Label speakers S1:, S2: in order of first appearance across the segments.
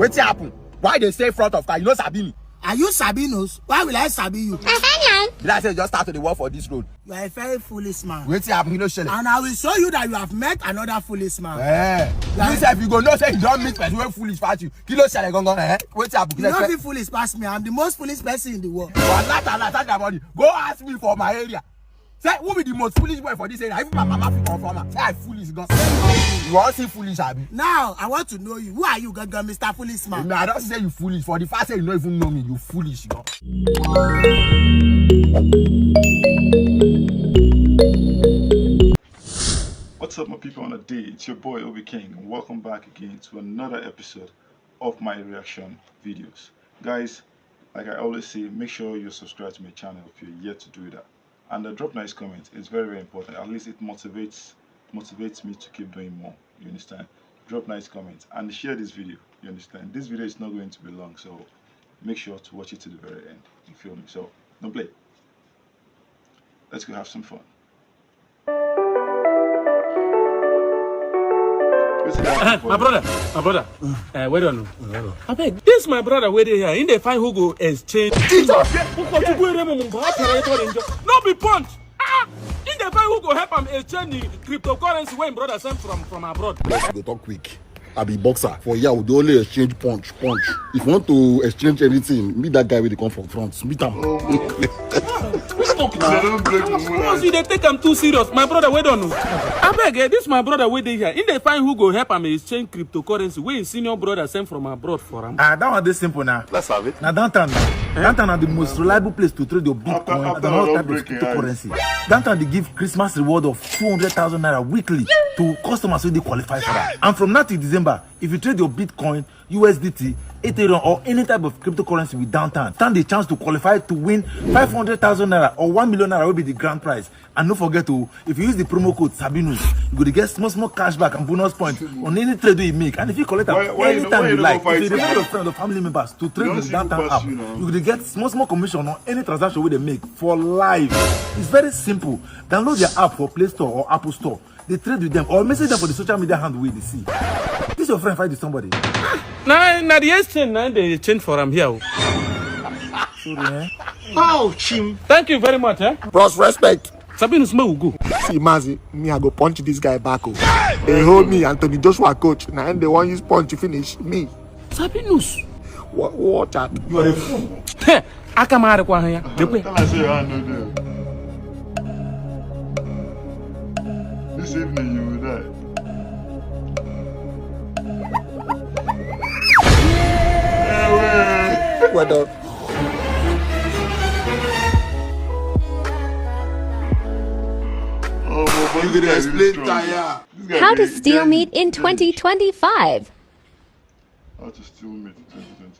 S1: What's happen? Why they say front of car? You know Sabinus?
S2: Are you Sabinus? Why will I sabi you?
S1: Did I say just start to the work for this road?
S2: You are a very foolish man.
S1: What's happen? You know Shelley.
S2: And I will show you that you have met another foolish man.
S1: You say if you go no say you don't meet person wey foolish pass you. Kilo Shelley gongon What's happen?
S2: You don't be foolish past me. I'm the most foolish person in the world.
S1: Go ask me for my area. Say who be the most foolish boy for this area? Even my mama fit confirm am. Say I foolish God. You want see foolish abi?
S2: Now I want to know you. Who are you, Gaga, Mr. Foolish Man?
S1: I don't say you foolish. For the fact say you don't even know me, you foolish God.
S3: What's up, my people on the day? It's your boy OBIKING, and welcome back again to another episode of my reaction videos. Guys, like I always say, make sure you subscribe to my channel if you're yet to do that. And drop nice comments. It's very, very important. At least it motivates me to keep doing more. You understand? Drop nice comments and share this video. You understand? This video is not going to be long, so make sure to watch it to the very end. You feel me? So don't play. Let's go have some fun.
S4: My brother, where do you know? I beg, this my brother where they here. In the find who go exchange. No be punch. In the find who go help him exchange the cryptocurrency when brother sent from abroad.
S5: Go talk quick. I be boxer. For here, we only exchange punch. If you want to exchange anything, meet that guy with the come from front. Meet him.
S4: You they take him too serious. My brother, where don't know? I beg, this my brother where they here. In the find who go help him exchange cryptocurrency when his senior brother sent from abroad for him.
S6: That one is simple now.
S5: Let's have it.
S6: Now downtown are the most reliable place to trade your Bitcoin and all type of cryptocurrency. Downtown they give Christmas reward of 200,000 naira weekly to customers who they qualify for that. And from now till December, if you trade your Bitcoin, USDT, Ethereum or any type of cryptocurrency with downtown, stand the chance to qualify to win 500,000 naira or 1 million naira will be the grand prize. And don't forget to, if you use the promo code Sabinus, you go to get small cashback and bonus points on any trade you make. And if you collect anytime you like, if you refer your friends or family members to trade with downtown app, you will get small commission on any transaction where they make for life. It's very simple. Download their app for Play Store or Apple Store. They trade with them or message them for the social media handle where they see. This your friend fight with somebody.
S4: Now the exchange now they change for him here.
S6: Sorry,
S2: Ouch!
S4: Thank you very much,
S5: Bros, respect.
S4: Sabinus may go.
S5: See, Mazi, me I go punch this guy back. They hold me, Anthony Joshua coach. Now they want use punch to finish me.
S4: Sabinus.
S5: What that?
S4: You are a fool. I come out of one here.
S3: This evening you will die.
S5: What up?
S3: You can explain
S7: how to steal meat in 2025.
S3: How to steal meat in 2025.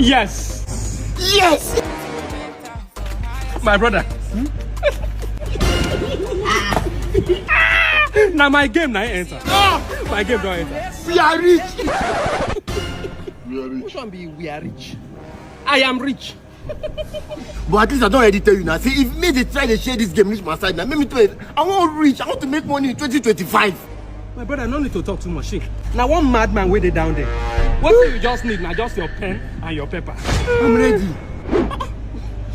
S4: Yes! My brother. Now my game now enter. My game don't enter.
S5: We are rich.
S2: Which one be we are rich?
S4: I am rich.
S5: But at least I don't already tell you now. See, if me they try to share this game reach my side now, make me tell you, I want rich. I want to make money in 2025.
S4: My brother, no need to talk too much. Now one madman waiting down there. What you just need now just your pen and your paper.
S5: I'm ready.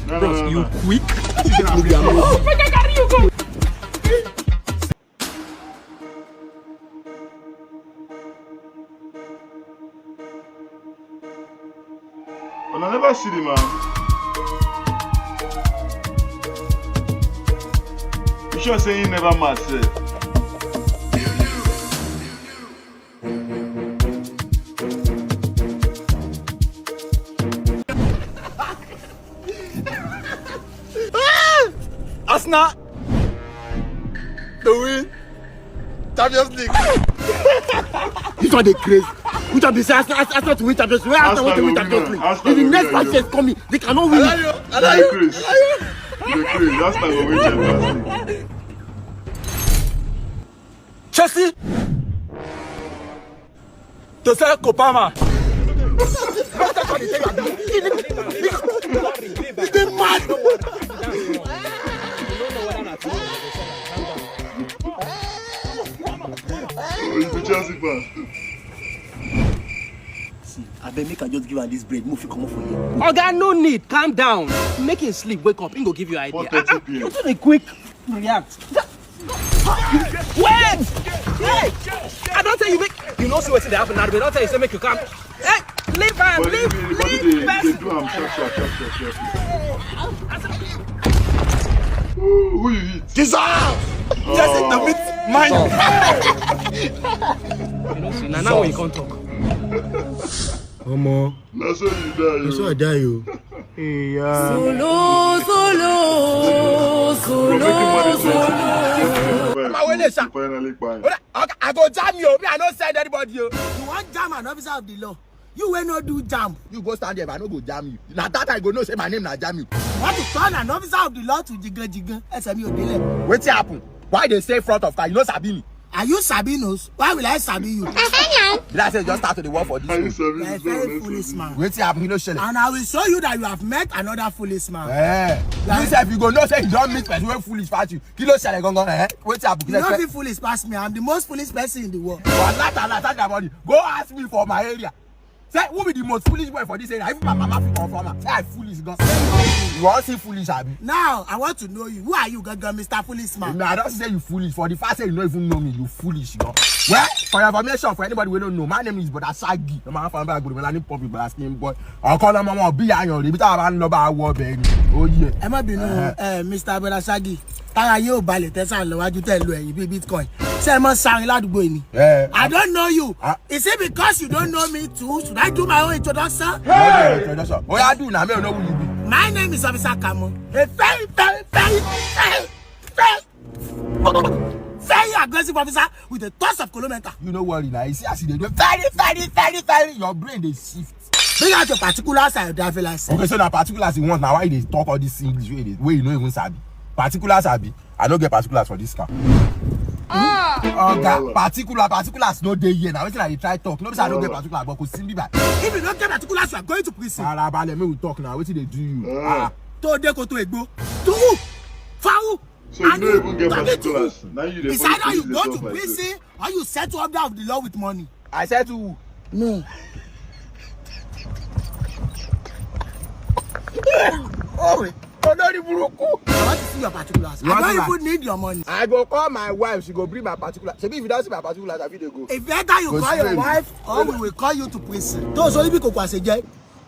S4: Bros, you quick?
S5: Oh,
S4: I carry you go.
S3: And I never see the man. You sure say he never mad, sir?
S1: Arsenal, the win, Champions League.
S5: This one they crazy. Which one they say Arsenal to win Champions League? Where Arsenal want to win Champions League? If the next match is coming, they cannot win.
S3: They're crazy. That's not going to win Champions League.
S1: Chelsea to sell Kopama.
S5: They mad.
S3: He's the Chelsea fan.
S5: See, I bet make I just give her this bread. Move it come up for you.
S2: Oga, no need. Calm down. Make him sleep. Wake up. He go give you idea.
S3: 4:30 p.m.
S2: Do a quick react. Wait! Hey! I don't tell you make. You know see what's in the happen now. But don't tell you say make you come. Hey! Leave him!
S3: But
S2: Leave!
S3: they do am sharp. Who you hit?
S1: Dissolve. Just in the mid mind.
S2: You know see now when you can't talk.
S5: Omo.
S3: That's how you die.
S5: That's why I die, you.
S3: Finally buy.
S1: I go jam you. Me, I don't send anybody. You
S2: You want jam an officer of the law? You will not do jam.
S1: go stand there, but I no go jam you. Now that I go know say my name na jam you.
S2: You want to turn an officer of the law to jiga? SME Odele.
S1: Wetin happen? Why they say front of car? You know Sabinus.
S2: Are you Sabinus? Why will I sabi you?
S1: Did I say just start to the work for this?
S3: Are you
S1: school?
S2: You are a very foolish man.
S1: Wetin happen? You know Shelley.
S2: And I will show you that you have met another foolish man.
S1: You say if you go know say you don't meet person wey foolish pass you. Kí ló ṣẹlẹ̀ gangan? Wetin happen?
S2: You don't be foolish past me. I'm the most foolish person in the world.
S1: Go ask me for my area. Say who be the most foolish boy for this area? Even my mama fit confirm am. Say I foolish gan. You wan see foolish abi?
S2: Now, I want to know you. Who are you, Gaga, Mr. Foolish Man?
S1: No, I don't say you foolish. For the fact say you don't even know me, you foolish gan. Well, for your information, for anybody who don't know, my name is Ft-Brodashaggi. No matter if I'm good, I need puppy, but I skin boy. I'll call them mama be iron. If I don't know about war, baby. Oh yeah.
S2: Emma Bino, Mr. Ft-Brodashaggi. Tara you ballet, tesan lo waju tell you Bitcoin. Say man sang ladugbo ni. I don't know you. Is it because you don't know me too? Should I do my own introduction?
S1: Introduction. Oh yeah, do now. Me don't know who you be.
S2: My name is Officer Kamo. A very aggressive officer with a toss of kilometer.
S1: You know what? Now you see, as they do very. Your brain they shift.
S2: Bring out your particulars and your driver license.
S1: Okay, so now particulars you want now. Why they talk all this English way you know even sabi? Particulars abi. I don't get particulars for this car. Okay, particulars no dey here. Now wetin I dey try talk. No be say I don't get particulars, but could simply by.
S2: If you don't get particulars, you are going to prison.
S1: Let me talk now. Wetin they do you?
S2: To dey go to Egbo. To who? For who?
S3: So you don't even get particulars. Now you
S2: It's either you go to prison or you settle under of the law with money.
S1: I said to who?
S2: No.
S1: Oh, Olori Buruku.
S2: I want to see your particulars. I don't even need your money.
S1: I go call my wife. She go bring my particulars. Maybe if you don't see my particulars, I will go.
S2: If better you call your wife or we will call you to prison. Those only people can say,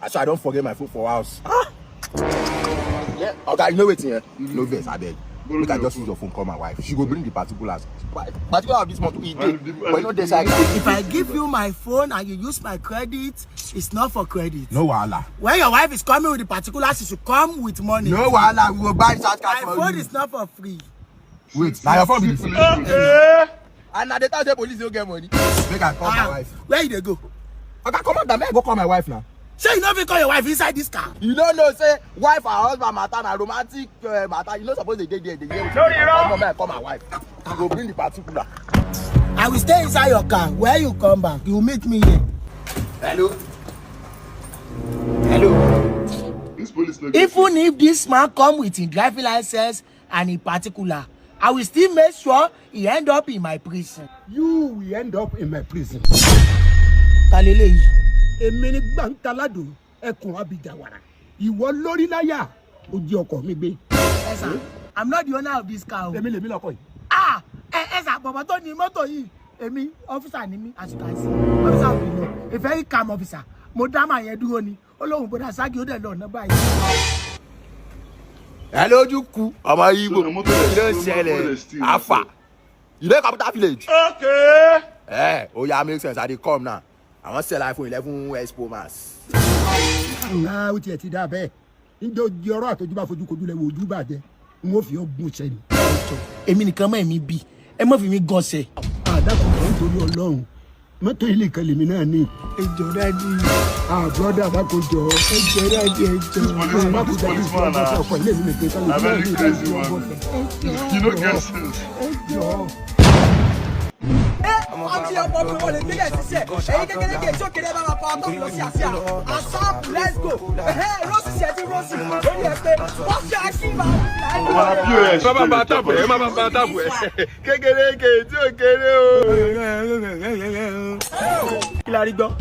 S1: so I don't forget my food for house. Yeah. Okay, you know what's here? No vex, I beg. Look, I just use your phone, call my wife. She go bring the particulars. Particulars of this month to eat. But you know this.
S2: If I give you my phone and you use my credit, it's not for credit.
S1: No wahala.
S2: When your wife is coming with the particulars, she should come with money.
S1: No wahala. We will buy short card for you.
S2: My phone is not for free.
S1: Wait, now your phone be free. And now the time the police don't get money. Make I call my wife.
S2: Where you they go?
S1: Okay, come on, man. Go call my wife now.
S2: Say you never call your wife inside this car.
S1: You don't know, say wife and husband matter na romantic matter. You not supposed to dey there. Come on, call my wife. I go bring the particular.
S2: I will stay inside your car. Where you come back, you meet me here.
S1: Hello.
S3: This police
S2: Even if this man come with his driving license and in particular, I will still make sure he end up in my prison.
S1: You will end up in my prison.
S2: Kalele.
S8: Èmi ni gbàǹtaládùn ẹkùn abidjawara ìwọ lórí láyà ó jẹ ọkọ mi gbé.
S2: Yes sir, I'm not the owner of this car.
S8: Èmi lèmi lọkọ yìí.
S2: Yes sir, bàbá tó ní mọ́tò yìí èmi officer ni mí as you can see, officer of the law, a very calm officer. Mo dá màá yẹn dúró ni Ọlọ́run Brodashaggi ó dẹ̀ lọ ọ̀nà báyìí.
S1: Ẹ lójú kú ọmọ Igbo kí ló ń ṣẹlẹ̀ afa you dey capital village.
S3: Okay.
S1: Oya make sense I dey come now I wan sell iPhone 11 Expo Max.
S8: Ó tiẹ̀ ti dá bẹ́ẹ̀ níjọ́ di ọ̀rọ̀ àtọ́jú bá fojú kojú lẹ́wọ̀ ojú bàjẹ́ n ó fi ọgbọ́n ṣẹ́ ni.
S2: Èmi nìkan mọ́ ẹ̀mí bí ẹ má fi mí gan ṣe.
S8: Àdàkùn kan nítorí Ọlọ́run mọ́tò ilé kan lèmi náà ní.
S2: Ẹjọ́ dájú.
S8: Brodda àbákojọ.
S2: Ẹjọ́ dájú ẹjọ́.
S3: I'm very crazy man. You don't get sense.
S9: Ọtí ọmọ mi wọlé nílẹ̀ ṣiṣẹ́ èyí kékeré kì í tó kéde bá ma pa ọtọ́ lọ sí àṣà àṣàpù let's go rọ́ọ̀sì ṣe ti rọ́ọ̀sì lórí ẹ pé wọ́n fi àṣìbà
S1: Má bá tábù ẹ má bá tábù ẹ kékeré kè tí ò kéré o.
S2: Kí la rí gbọ́?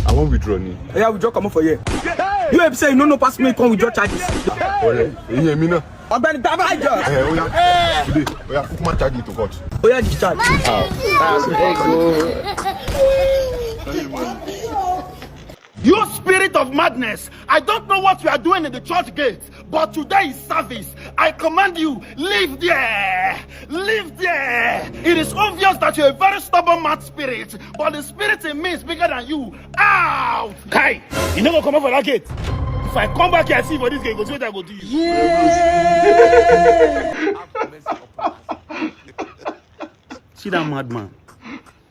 S1: I wan withdraw ni.
S2: Oya withdraw comot for here. You wey be say you no know pass me come withdraw charges.
S1: Ọ̀rẹ́ èyí èmi náà.
S2: Ọ̀gbẹ́ni tábà ìjọ.
S1: Oya today oya kúkú má charge it to court.
S2: Oya discharge.
S5: You spirit of madness! I don't know what you are doing in the church gate, but today is service. I command you, leave there! Leave there! It is obvious that you're a very stubborn mad spirit, but the spirit in me is bigger than you. Out! Kai, you never come over that gate. If I come back here and see for this gate, go see what I go do you.
S10: See that madman?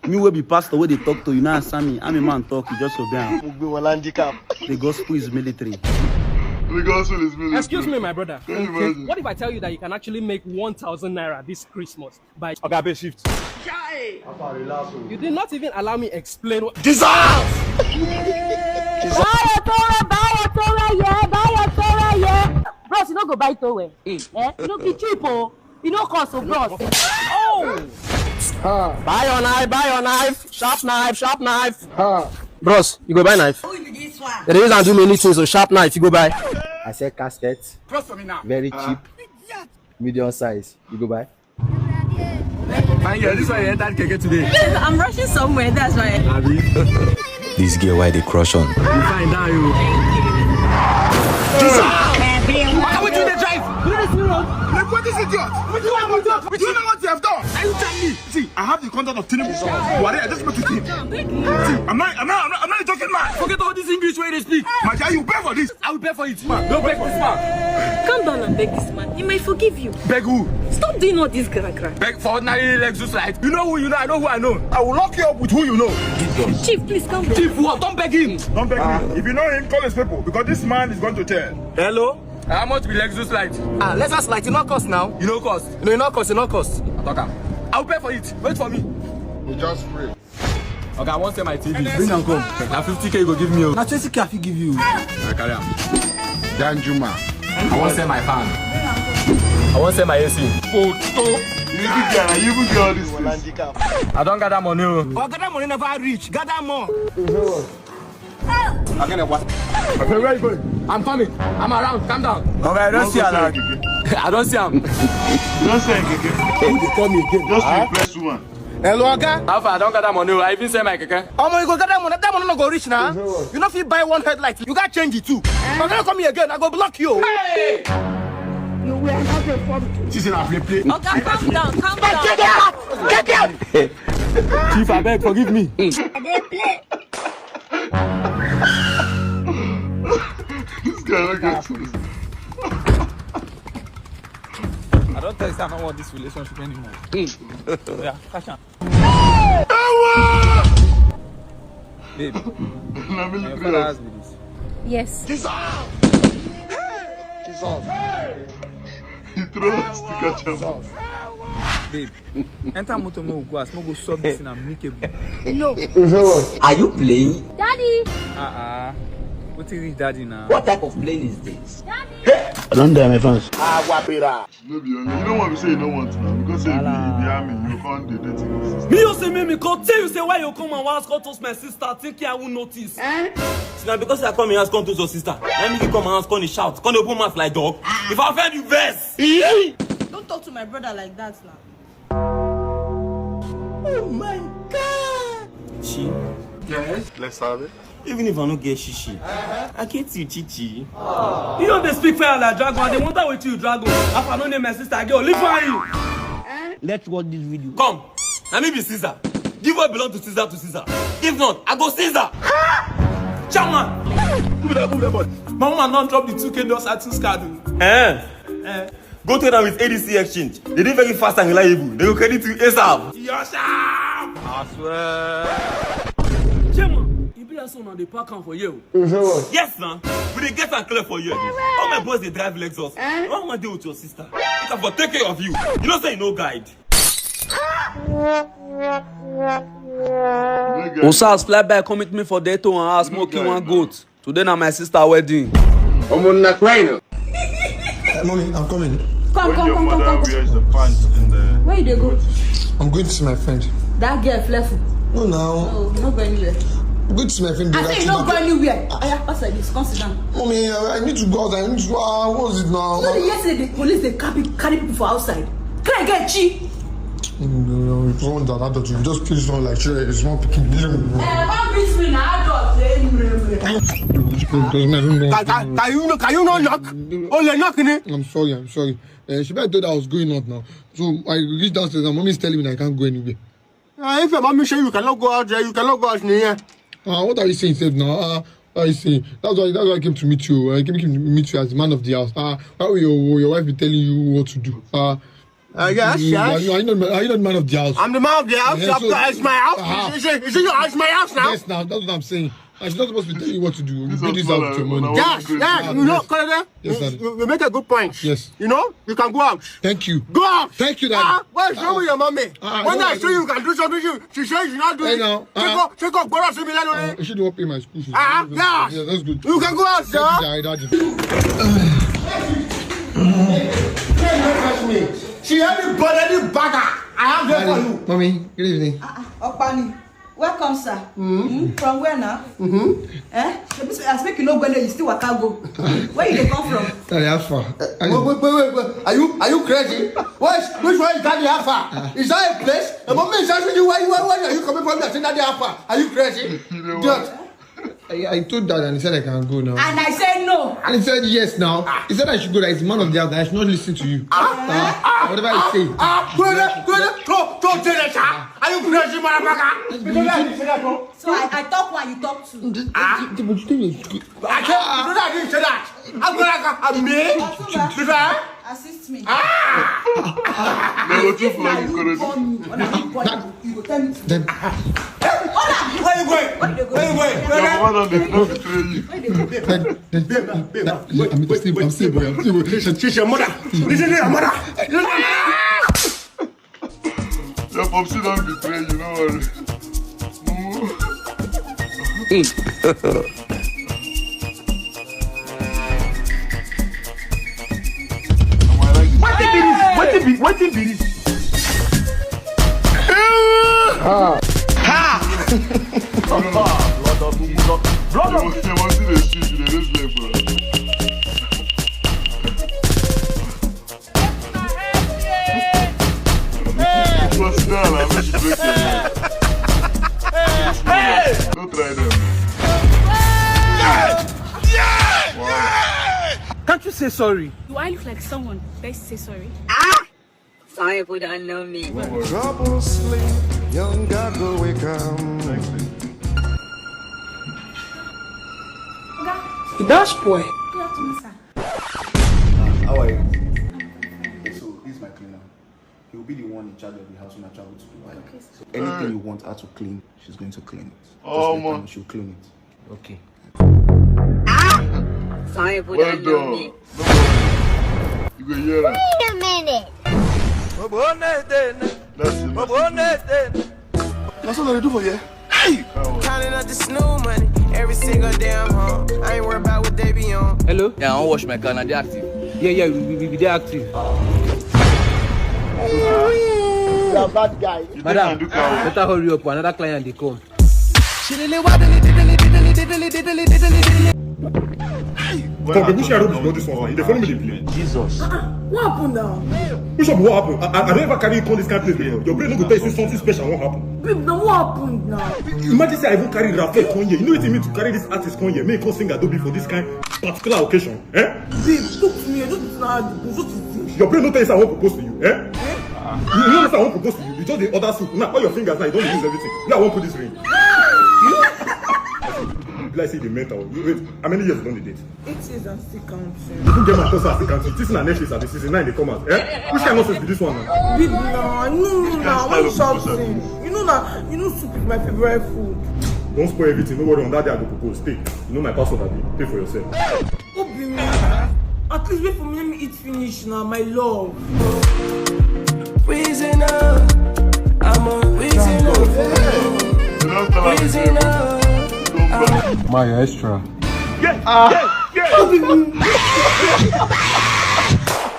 S10: Me will be pastor where they talk to you now, Sammy. I'm a man talk, you just obey him. The gospel is military.
S3: The gospel is military.
S11: Excuse me, my brother.
S3: Okay.
S11: What if I tell you that you can actually make 1,000 naira this Christmas by
S1: Oga shift.
S11: You did not even allow me explain what
S12: Bros, you no go buy towel. You no be cheap, oh. You no cost, so bros.
S11: Oh! Buy your knife, sharp knife. Bros, you go buy knife. The reason I do many things, so sharp knife, you go buy.
S13: I sell caskets. Very cheap. Medium size. You go buy.
S1: Man, yeah, this one you entered keke today.
S12: Please, I'm rushing somewhere, that's why.
S13: This girl, why they crush on?
S1: You find out you.
S2: Why would you drive?
S1: Like what is idiot? What do you want? Do you know what you have done? Are you telling me? See, I have the contact of Chinedu. I just spoke to him. See, I'm not a joking man. Forget all this English way they speak. My child, you pay for this. I will pay for it, man. Don't pay for this man.
S12: Calm down and beg this man. He may forgive you.
S1: Beg who?
S12: Stop doing all this cry.
S1: Beg for ordinary Lexus light. You know who you know, I know who I know. I will lock you up with who you know.
S12: Chief, please calm down.
S1: Chief, what? Don't beg him.
S3: Don't beg me. If you know him, call his people because this man is going to tell.
S1: Hello? How much be Lexus light?
S11: Lexus light, you no cost now.
S1: You no cost?
S11: No, you no cost.
S1: I'll pay for it. Wait for me.
S3: You just pray.
S1: Okay, I won't sell my TV. Bring and come. Now 50k you go give me.
S2: Now 20k I fit give you.
S1: I carry am.
S3: Danjuma.
S1: I won't sell my fan. I won't sell my AC. Photo.
S3: You even get all these things.
S1: I don't gather money.
S2: Gather money never reach. Gather more.
S1: I'm gonna what?
S3: Okay, where are you going?
S1: I'm coming. I'm around. Calm down.
S6: Okay, I don't see alarm.
S1: I don't see him.
S3: You don't say again.
S1: Who they call me again?
S3: Just to impress woman.
S2: Hello, Oga.
S1: How far? I don't gather money. I even say my keke.
S2: You go gather money. That money no go reach now. You know if you buy one headlight, you got change it too. I'm gonna come here again. I go block you.
S1: Hey!
S12: You will have a problem.
S3: She's in a play.
S12: Okay, calm down.
S2: Get out.
S1: Chief, I beg, forgive me.
S3: This guy don't get sense.
S6: I don't tell you I don't want this relationship anymore. Yeah, cash on. Babe, my father asked me this.
S12: Yes.
S3: Jesus! He throws to catch him.
S6: Babe, enter motor mo go as mo go solve this in amicable.
S12: No.
S14: Are you playing?
S12: Daddy.
S6: What is daddy now?
S14: What type of plane is this?
S12: Daddy.
S5: I don't dare my fans.
S3: No, you don't want to say you don't want to now because if you be army, you can't do dating.
S4: Me you say me come tell you say why you come and ask come toast my sister thinking I won't notice. See now because I come and ask come toast your sister. Let me come and ask come shout. Come open mouth like dog. If I offend you best.
S12: Don't talk to my brother like that now.
S2: Oh my God.
S4: She.
S3: Yes. Let's have it.
S4: Even if I don't get shishi, I get you chichi. You know they speak fair like dragon, they want to with you dragon. If I don't name my sister, I go live for you.
S11: Let's watch this video.
S4: Come, let me be Caesar. Give what belong to Caesar to Caesar. If not, I go Caesar. Chairman. My mama not drop the 2K dollars at 2 card. Go to them with ADC exchange. They did very fast and reliable. They will credit you ASAP. Yosham! I swear. Chairman, you be a son on the park for you. Yes, man. We dey get and clear for you. All my boys they drive Lexus. What am I doing with your sister? I can for take care of you. You don't say no guide.
S10: Osas fly back come with me for Dayton and ask smoking one goat. Today na my sister wedding.
S1: I'm not crying.
S15: Mommy, I'm coming.
S12: Come.
S3: Wears the pants in the...
S12: Where you dey go?
S15: I'm going to see my friend.
S12: That girl fluffy.
S15: No, now.
S12: Oh, you not go anywhere.
S15: I'm going to see my friend.
S12: I say you not go anywhere. What's like this? Come sit down.
S15: Mommy, I need to go out. I need to. What's it now?
S12: So yesterday the police they carry people for outside. Can I get cheap?
S15: No, if someone that adult, you just kill someone like sure it's not picking.
S12: Don't beat me now, adult.
S1: Can you not knock? Oh, you're knocking it.
S15: I'm sorry. She better thought I was going out now. So I reached downstairs and mommy's telling me that I can't go anywhere.
S1: If your mommy say you cannot go out there, you cannot go out here.
S15: What are you saying, Seth, now? What are you saying? That's why I came to meet you. I came to meet you as the man of the house. Why will your wife be telling you what to do?
S1: Yes.
S15: Are you not the man of the house?
S1: I'm the man of the house. It's my house. Is it your house? My house now?
S15: Yes, now. That's what I'm saying. She's not supposed to be telling you what to do. You do this out with your money.
S1: Yes. You know, you make a good point.
S15: Yes.
S1: You know, you can go out.
S15: Thank you.
S1: Go out.
S15: Thank you, Daddy.
S1: What's wrong with your mommy? When I say you can do something, she says you're not doing it. Take up, Brodda, see me later.
S15: You shouldn't pay my school fees.
S1: Yeah,
S15: that's good.
S1: You can go out, sir. She had the body bagger. I have there for you.
S15: Mommy, good evening.
S9: Opani, welcome, sir. From where now? I speak you know when you still waka go. Where you come from?
S15: Sorry, Alpha.
S1: Wait. Are you crazy? Which way is that the Alpha? Is that a place? The moment is asking you where are you coming from? That's not the Alpha. Are you crazy?
S15: I told Dad and he said I can go now.
S9: And I said no.
S15: And he said yes now. He said I should go, that he's the man of the house, that I should not listen to you. Whatever I say.
S1: Go there. Are you crazy, motherfucker?
S9: So I talk one, you talk two.
S1: I didn't say that. I'm me.
S9: Assist me.
S3: No, too funny.
S9: You go tell me.
S1: Where you going?
S3: Your mother did not betray you.
S15: I'm still boy.
S1: She's your mother. Listen to your mother.
S3: Your popsy don't betray you, don't worry.
S1: What be this?
S3: Blood of you want to see the street, you just left, bro. Plus down, I wish you break your leg. Don't try them.
S10: Can't you say sorry?
S12: Do I look like someone that say sorry?
S9: Some people don't know me.
S15: Trouble sleep, young God will wake up.
S2: That's boy.
S12: Good afternoon, sir.
S6: How are you? So, this is my cleaner. He will be the one in charge of the house when I travel to Dubai.
S12: Okay, sir.
S6: So anything you want her to clean, she's going to clean it.
S3: Oh,
S6: Just
S3: man.
S6: she'll clean it. Okay.
S9: Some people
S3: Well
S9: don't know
S3: done.
S9: me.
S3: You go hear that.
S9: Wait a minute.
S3: That's it.
S15: That's what I do for you.
S16: Counting up the snoo money every single damn home. I ain't worried about what they be on.
S10: Hello?
S11: Yeah, I want to wash my car now. They active.
S10: Yeah, we they active.
S1: You're a bad guy.
S10: Madam, better hurry up. Another client they come.
S16: Diddly diddly diddly diddly diddly diddly diddly diddly.
S3: Come, which I don't know this one. They follow me.
S10: Jesus.
S12: What happened now?
S3: Which one? What happened? I don't ever carry you on this kind of place before. Your brain no go tell you something special won't happen.
S12: Babe, now what happened now?
S3: Imagine say I even carry Raphael come here. You know what it means to carry this artist come here? Make him sing Adobe for this kind particular occasion. Eh?
S12: Babe, talk to me. I don't know how to do.
S3: Your brain no tell you say I won't propose to you. Eh? You know say I won't propose to you. You just the other soup. Now all your fingers now you don't use everything. Now I won't put this ring. Like say the mental. Wait, how many years you done the date?
S12: 8 years and still counting.
S3: Who get my person and still counting? This is an Netflix at the season 9 they come out. Eh? Which kind of nonsense be this one now?
S12: Babe, nah, no, why you shouting? You know soup is my favorite food.
S3: Don't spoil everything. No worry, on that day I go propose. Stay. You know my password, Abi. Pay for yourself.
S12: Obi me. At least wait for me. Let me eat finish now, my love.
S16: Reason up. I'm a reason up. Reason up.
S15: My extra.
S16: Yeah.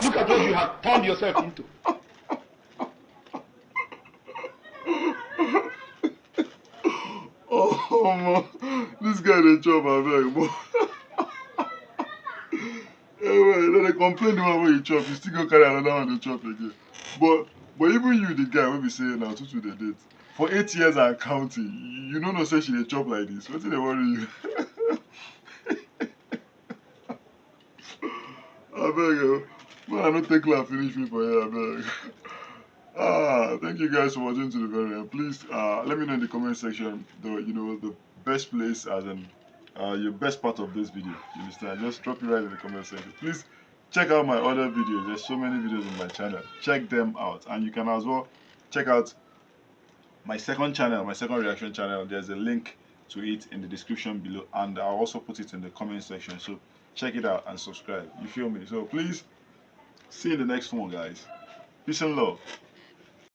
S5: Look at what you have turned yourself into.
S3: Oh man, this guy dey chop abeg, but they complain the one wey you chop, you still go carry another one dey chop again. But even you, the guy wey be saying now, tutu dey date for 8 years and counting, you no know say she dey chop like this. Wetin dey worry you? Abeg, man, I no take laugh finish me for here, abeg. Thank you guys for watching to the very end. Please let me know in the comment section the best place, as in your best part of this video. You understand? Just drop it right in the comment section. Please check out my other videos. There's so many videos on my channel. Check them out, and you can as well check out my second channel, my second reaction channel. There's a link to it in the description below, and I'll also put it in the comment section. So check it out and subscribe. You feel me? So please see you in the next one, guys. Peace and love.